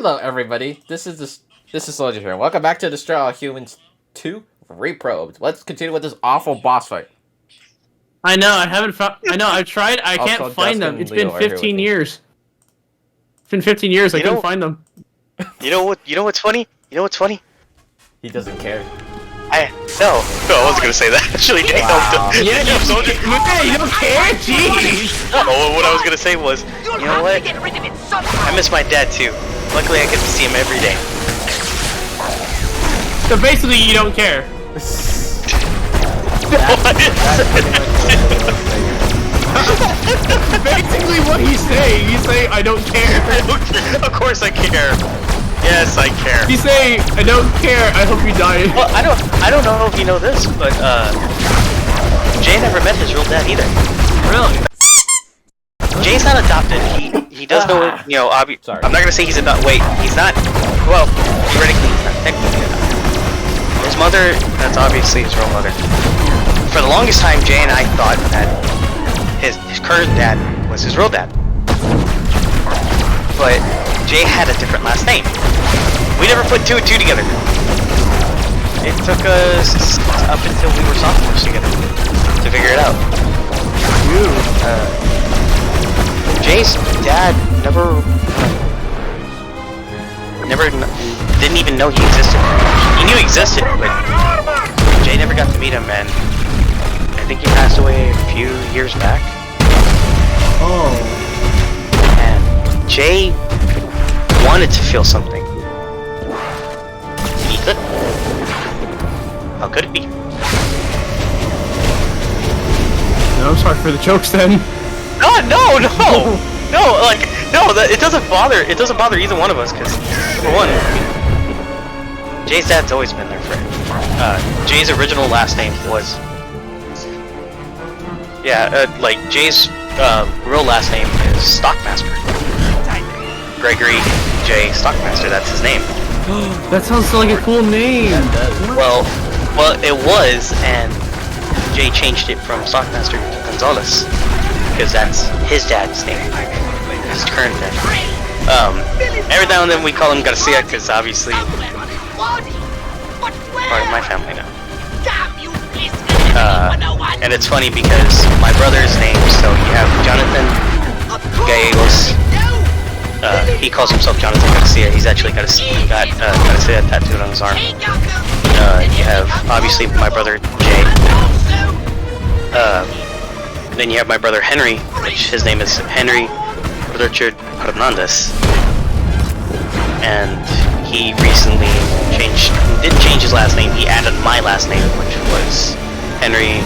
Hello, everybody. This is Soldier here. Welcome back to Destroy All Humans 2 Reprobed. Let's continue with this awful boss fight. I know. I haven't found. I know. I've tried. I Also, can't find Jessica them. and It's Leo been are here 15 with me. years. It's been 15 years. I couldn't find them. You know what? You know what's funny? You know what's funny? He doesn't care. I wasn't gonna say that actually. Wow. Yeah, Damn, Soldier. you don't care. Jeez. No, what I was gonna say was, you know what? I miss my dad too. Luckily, I get to see him every day. So basically, you don't care. Basically, what he's saying. He's saying, I don't care. Of course, I care. Yes, I care. He's saying, I don't care. I hope you die. Well, I don't know if you know this, but Jay never met his real dad either. Really? Jay's not adopted. He does know, you know, Sorry. I'm not gonna say he's adopted. Wait, he's not. Well, theoretically, he's not technically adopted. His mother, that's obviously his real mother. For the longest time, Jay and I thought that his current dad was his real dad. But Jay had a different last name. We never put two and two together. It took us up until we were sophomores together to figure it out. Jay's dad didn't even know he existed. He knew he existed, but Jay never got to meet him, and I think he passed away a few years back. Oh. And Jay wanted to feel something. He couldn't. How could it be? No, I'm sorry for the jokes then. No, like, no, it doesn't bother either one of us, because, for one, Jay's dad's always been there for him. Jay's original last name was, like, Jay's, real last name is Stockmaster. Gregory J. Stockmaster, that's his name. That sounds like a cool name. Well, it was, and Jay changed it from Stockmaster to Gonzalez, because that's his dad's name, his current dad. Every now and then we call him Garcia, because obviously part of my family now. And it's funny because my brother's name, so you have Jonathan Gallegos. He calls himself Jonathan Garcia. He's actually got Garcia tattooed on his arm. You have obviously my brother Jay. Then you have my brother Henry, which his name is Henry Richard Hernandez. And he recently didn't change his last name, he added my last name, which was Henry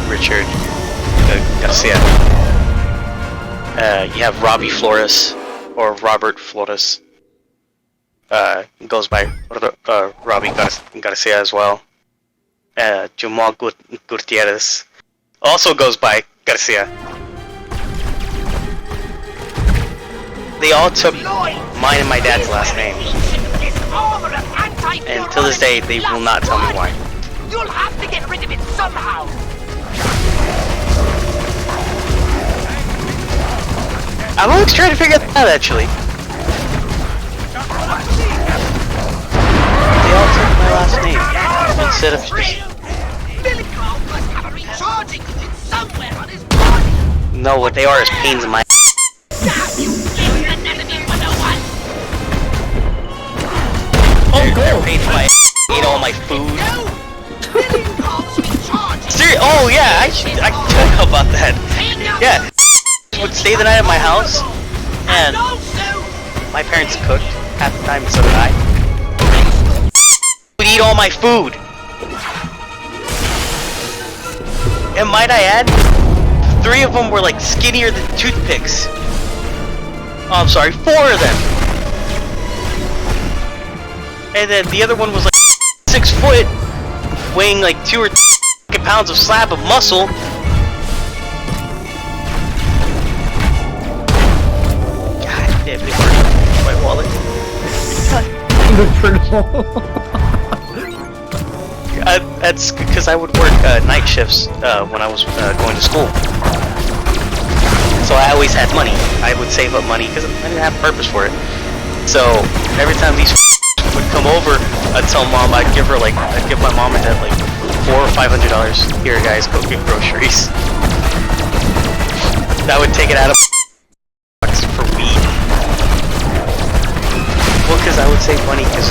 Richard Garcia. You have Robbie Flores, or Robert Flores. Goes by Robbie Garcia as well. Jamal Gutierrez also goes by Garcia. They all took mine and my dad's last name. And till this day, they will not tell me why. You'll have to get rid of it somehow. I'm always trying to figure that out, actually. They all took my last name instead of just. No, what they are is pains in my. They're pains in my. Eat all my food. Oh yeah, I can talk about that. Yeah, would stay the night at my house, and my parents cooked half the time, so did I. Would eat all my food, and might I add, 3 of them were like skinnier than toothpicks. Oh, I'm sorry, 4 of them. And then the other one was like 6 foot, weighing like 2 or 3 pounds of slab of muscle. God damn, they burned my wallet. That's because I would work night shifts when I was going to school. So I always had money. I would save up money because I didn't have a purpose for it. So every time these would come over, I'd tell mom, I'd give my mom and dad like $400 or $500. Here, guys, go get groceries. That would take it out of for weed. Well, because I would save money, because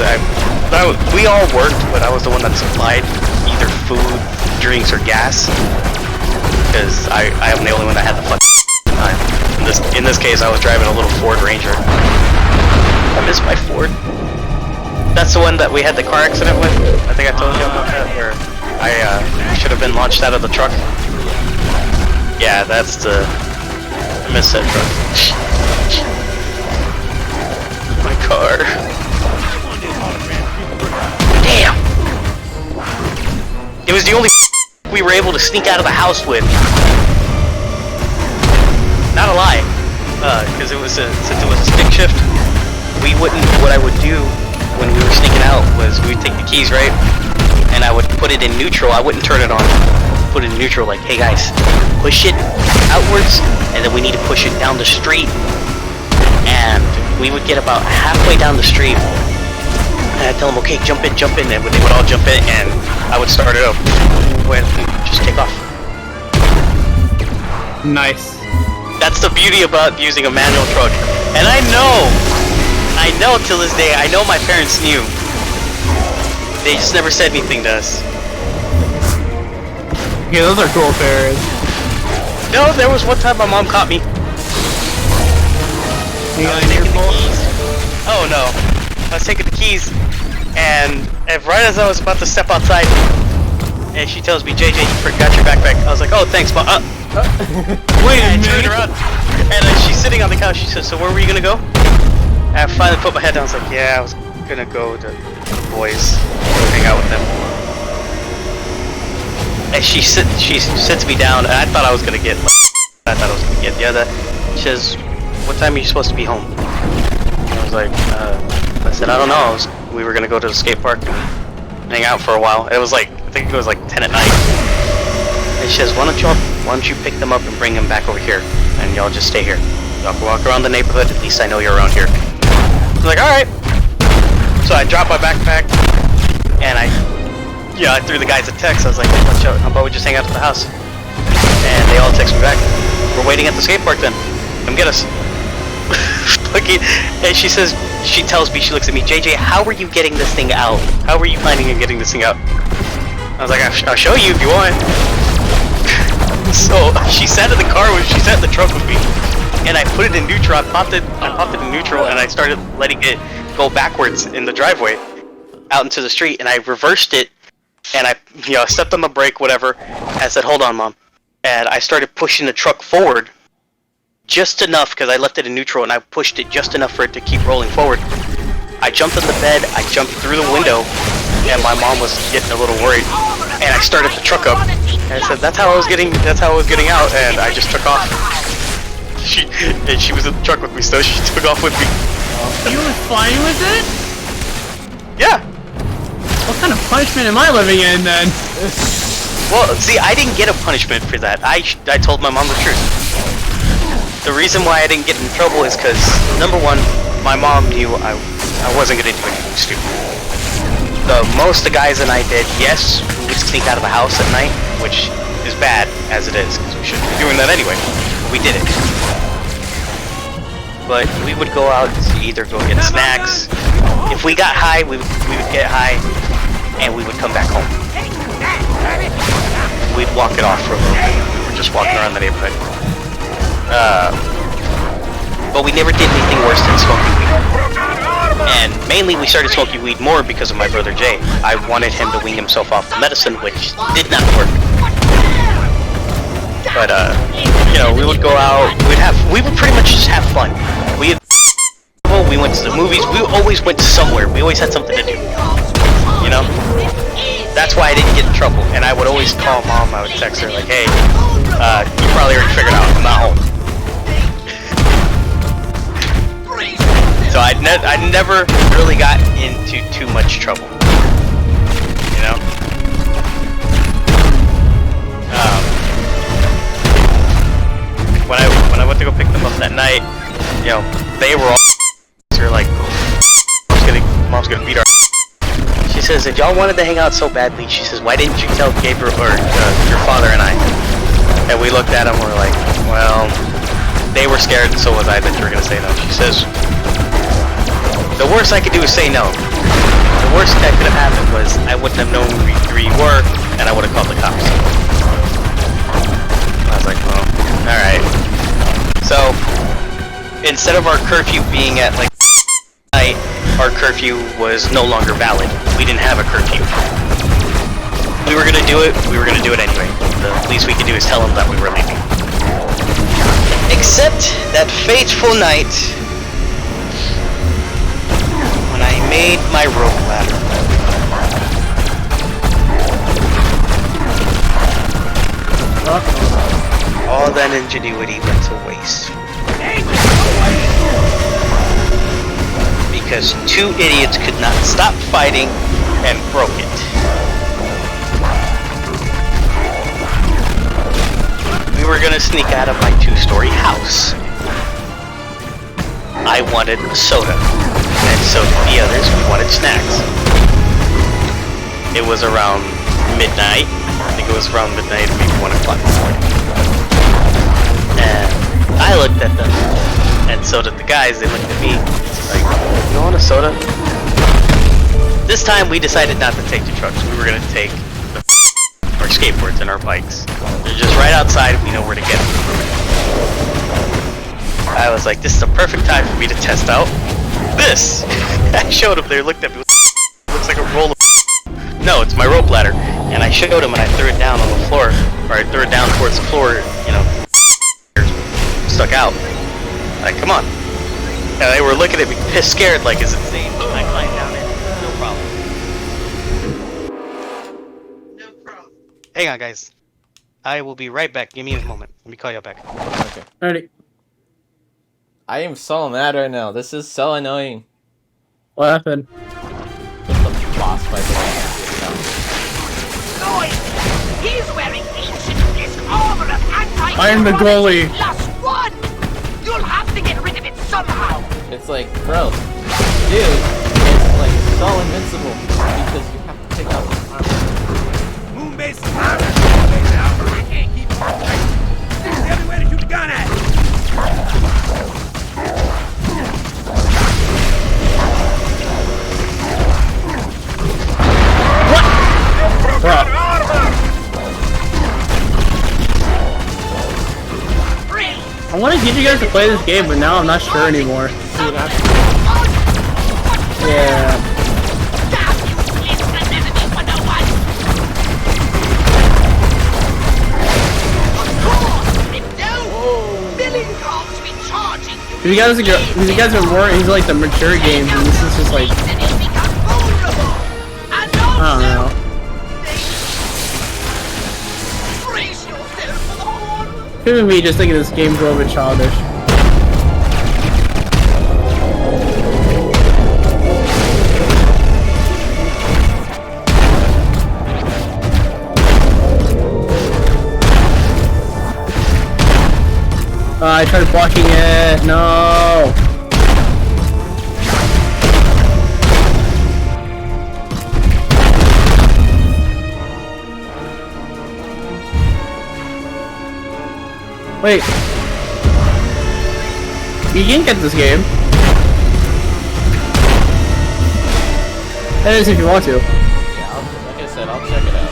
we all worked, but I was the one that supplied either food, drinks, or gas. Because I am the only one that had the fucking time. In this case, I was driving a little Ford Ranger. I miss my Ford. That's the one that we had the car accident with. I think I told you about that, where I should have been launched out of the truck. Yeah, that's the... I miss that truck. My car. Damn! It was the only we were able to sneak out of the house with. Not a lie. Because since it was a stick shift, what I would do when we were sneaking out was we would take the keys, right? And I would put it in neutral. I wouldn't turn it on. Put it in neutral, like, hey guys, push it outwards, and then we need to push it down the street. And we would get about halfway down the street, and I'd tell them, okay, jump in, and they would all jump in, and I would start it up. When just take off. Nice. That's the beauty about using a manual truck. And I know till this day, I know my parents knew. They just never said anything to us. Yeah, those are cool fairs. No, there was one time my mom caught me. You got an earful? Oh no. I was taking the keys, and right as I was about to step outside, and she tells me, JJ, you forgot your backpack. I was like, oh, thanks, Mom. Wait a I turned minute. around, and she's sitting on the couch. She says, so where were you gonna go? And I finally put my head down. I was like, yeah, I was gonna go to the boys, hang out with them. And she sits me down, and I thought I was gonna get, she says, what time are you supposed to be home? And I was like, I said, I don't know. We were gonna go to the skate park and hang out for a while. It was like, I think it was like 10 at night. And she says, why don't you pick them up and bring them back over here, and y'all just stay here. Y'all can walk around the neighborhood. At least I know you're around here. I was like, all right. So I dropped my backpack, and I threw the guys a text. I was like, how about we just hang out at the house? And they all text me back. We're waiting at the skate park then. Come get us. And she tells me, she looks at me, JJ, how are you getting this thing out? How are you planning on getting this thing out? I was like, I'll show you if you want. So she sat in the truck with me, and I put it in neutral. I popped it in neutral, and I started letting it go backwards in the driveway out into the street, and I reversed it, and I stepped on the brake, whatever. I said, hold on, Mom. And I started pushing the truck forward just enough, because I left it in neutral, and I pushed it just enough for it to keep rolling forward. I jumped on the bed, I jumped through the window, and my mom was getting a little worried, and I started the truck up, and I said, that's how I was getting out, and I just took off. She was in the truck with me, so she took off with me. You were fine with it? Yeah. What kind of punishment am I living in then? Well, see, I didn't get a punishment for that. I told my mom the truth. The reason why I didn't get in trouble is because, number one, my mom knew I wasn't going to do anything stupid. The most the guys and I did, yes, we would sneak out of the house at night, which is bad as it is, because we shouldn't be doing that anyway. We did it. But we would go out to either go get snacks. If we got high, we would get high, and we would come back home. We'd walk it off for a little bit. We were just walking around the neighborhood. But we never did anything worse than smoking weed. And mainly we started smoking weed more because of my brother Jay. I wanted him to wean himself off the medicine, which did not work. But we would go out, we would pretty much just have fun. We went to the movies, we always went somewhere, we always had something to do. You know? That's why I didn't get in trouble. And I would always call Mom, I would text her like, hey, you probably already figured out, I'm not home. So I never really got into too much trouble. You know? When I went to go pick them up that night, they were all like gonna beat our. She says, if y'all wanted to hang out so badly, she says, why didn't you tell Gabriel or your father and I? And we looked at him. We're like, well, they were scared, and so was I that you were gonna say no. She says, the worst I could do is say no. The worst that could have happened was I wouldn't have known where you were, and I would have called the cops. I was like, well, alright. So, instead of our curfew being at like night, our curfew was no longer valid. We didn't have a curfew. We were gonna do it anyway. The least we could do is tell them that we were leaving. Except that fateful night when I made my rope ladder. All that ingenuity went to waste. Because two idiots could not stop fighting and broke it. We were gonna sneak out of my 2-story house. I wanted a soda, and so did the others. We wanted snacks. It was around midnight. I think it was around midnight, maybe 1 o'clock in the morning. And I looked at them, and so did the guys. They looked at me, like, you want a soda? This time we decided not to take the trucks. We were gonna take our skateboards and our bikes. They're just right outside. We know where to get them. I was like, this is the perfect time for me to test out this. I showed them. They looked at me. Looks like a roll of. No, it's my rope ladder. And I showed them, and I threw it down on the floor, or I threw it down towards the floor. You know, stuck out. Like, come on. And they were looking at me, pissed, scared, like, is it safe? I climbed down it. No problem. No problem. Hang on, guys. I will be right back. Give me a moment. Let me call you back. Okay. Alrighty. I am so mad right now. This is so annoying. What happened? Just the boss fight. Noise! He's wearing ancient disc armor of anti- I'm the goalie. +1! You'll have to get rid of it somehow! It's like, bro, dude, it's like so invincible because you have to take out the armor. Moonbase is mine. Moonbase out. I can't keep it straight. This is the only way to shoot the gun at it. Bro. I want to get you guys to play this game, but now I'm not sure anymore. Yeah. You guys are more into like the mature games, and this is just like, I don't know. Could be me just thinking this game's a little bit childish. I tried blocking it. No. Wait. You can get this game. That is if you want to. Yeah, like I said, I'll check it out.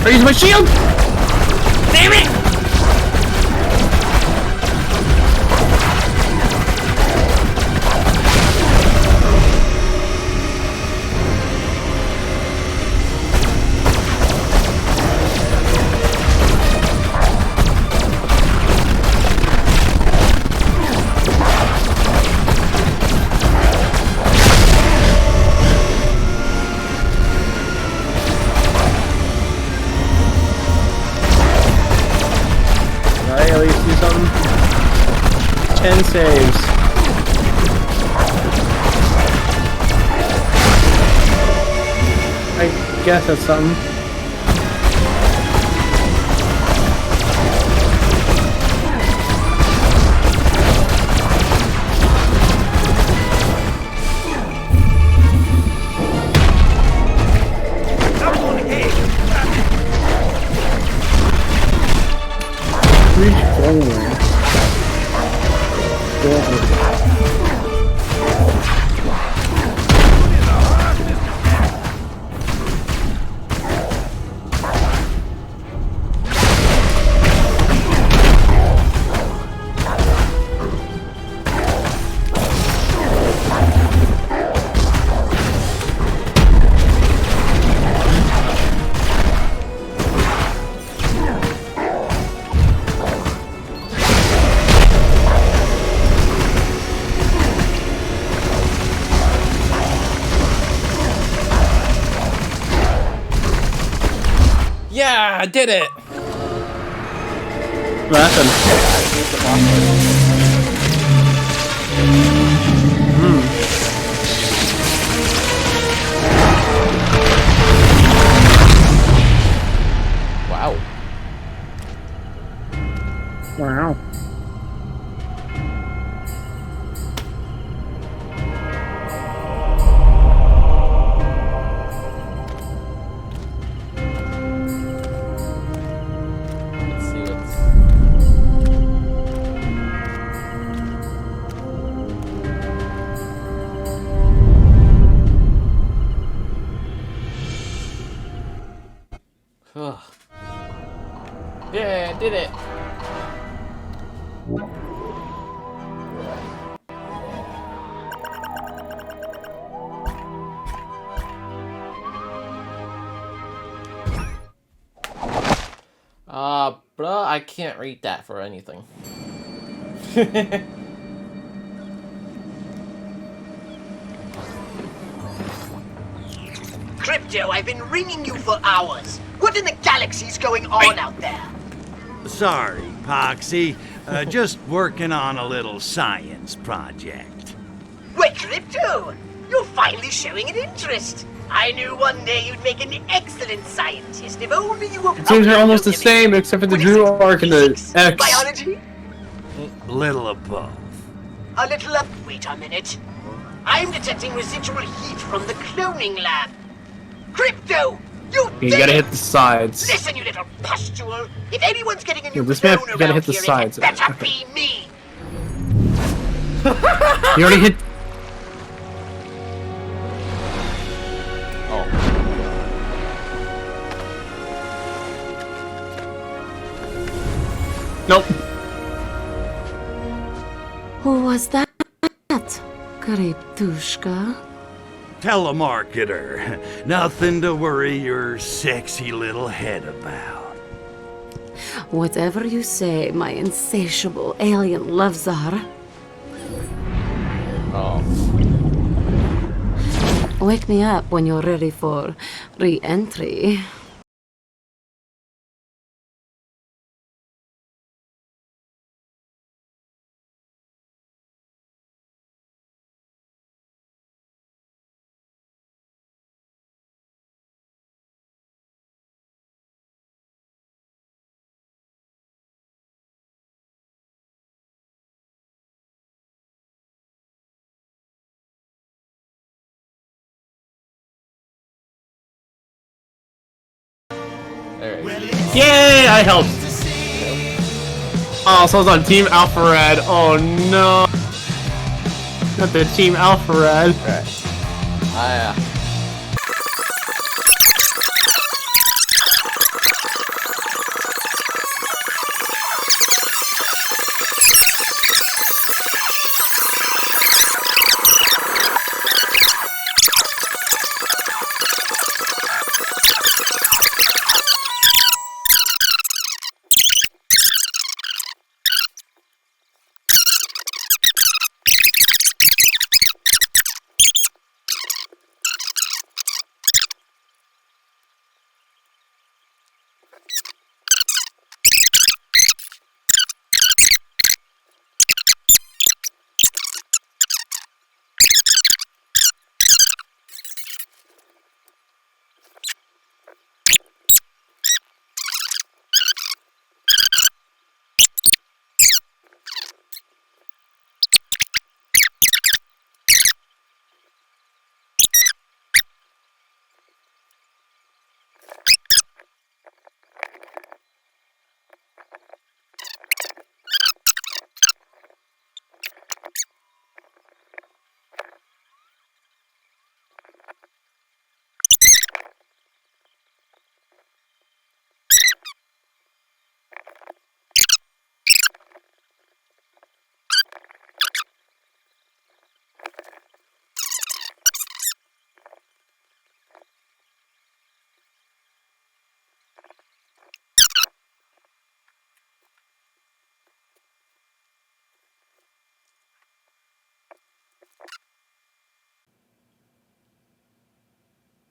Use my shield! Damn it! please do something. 10 saves. I guess that's something. Reach forward. Yeah, I did it. What happened? Wow. Wow. Let's see what's. Ugh. Yeah, I did it. Bruh, I can't read that for anything. Crypto, I've been ringing you for hours. What in the galaxy's going on out there? Sorry, Poxy. Just working on a little science project. Wait, Crypto! You're finally showing an interest. I knew one day you'd make an excellent scientist if only you were. It seems they're almost the same except for the Drew arc and the X. Biology? Little of both. A little of. Wait a minute. I'm detecting residual heat from the cloning lab. Crypto! You gotta hit the sides. Listen, you little pustule. If anyone's getting a new this map, clone you gotta around hit the here, sides. it better be me. You already hit. Oh. Nope. Who was that? Kriptushka? Telemarketer. Nothing to worry your sexy little head about. Whatever you say, my insatiable alien lovezar. Oh. Wake me up when you're ready for re-entry. There you go. Yay! I helped. Oh, so I was on Team Alpha Red. Oh no. Not the Team Alpha Red. Right.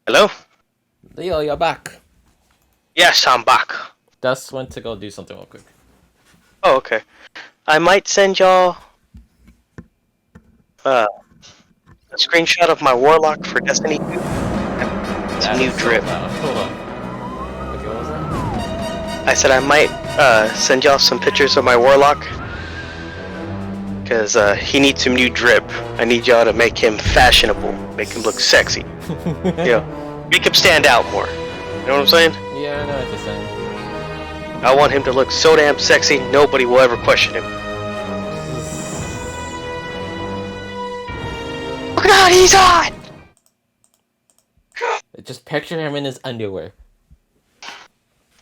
Hello? Leo, you're back. Yes, I'm back. Dust went to go do something real quick. Oh, okay. I might send y'all a screenshot of my warlock for Destiny 2. It's a new drip. Hold on. Okay, what was that? I said I might send y'all some pictures of my warlock. Because he needs some new drip. I need y'all to make him fashionable. Make him look sexy. Make him stand out more. You know what I'm saying? Yeah, I know what you're saying. I want him to look so damn sexy, nobody will ever question him. Oh god, he's hot! Just picture him in his underwear.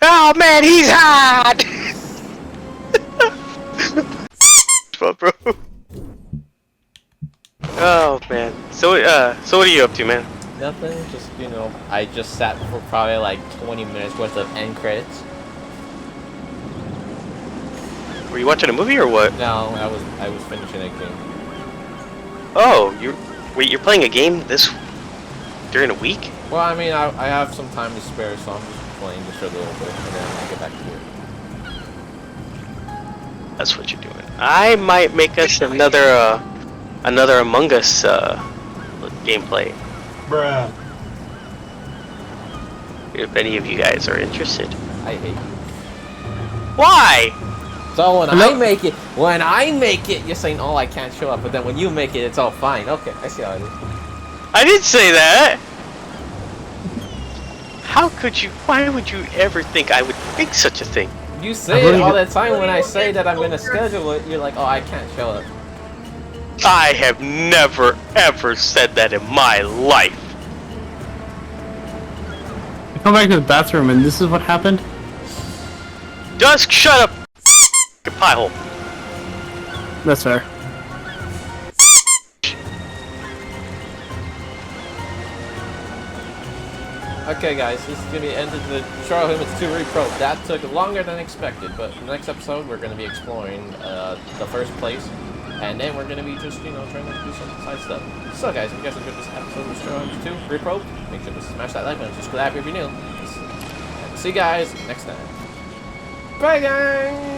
Oh man, he's hot! What, bro? Oh man. So what are you up to, man? Nothing, just, I just sat for probably like 20 minutes worth of end credits. Were you watching a movie or what? No, I was finishing a game. Oh, you're playing a game during a week? Well, I mean, I have some time to spare, so I'm just playing just for a little bit, and then I get back to work. That's what you're doing. I might make us another Among Us gameplay. Bruh. If any of you guys are interested. I hate you. Why? So when I make it, you're saying, oh, I can't show up, but then when you make it, it's all fine. Okay, I see how it is. I didn't say that! How could you? Why would you ever think I would think such a thing? You say it all the time when I say that I'm gonna schedule it, you're like, oh, I can't show up. I have never ever said that in my life. I come back to the bathroom and this is what happened? Dusk, shut up! Your pie hole. That's fair. Okay, guys, this is gonna be the end of the Trial Humans 2 Reprobed. That took longer than expected, but in the next episode, we're gonna be exploring the first place, and then we're gonna be just, trying to do some side stuff. So, guys, if you guys enjoyed this episode of Trial Humans 2 Reprobed, make sure to smash that like button, subscribe if you're new. And see you guys next time. Bye, guys!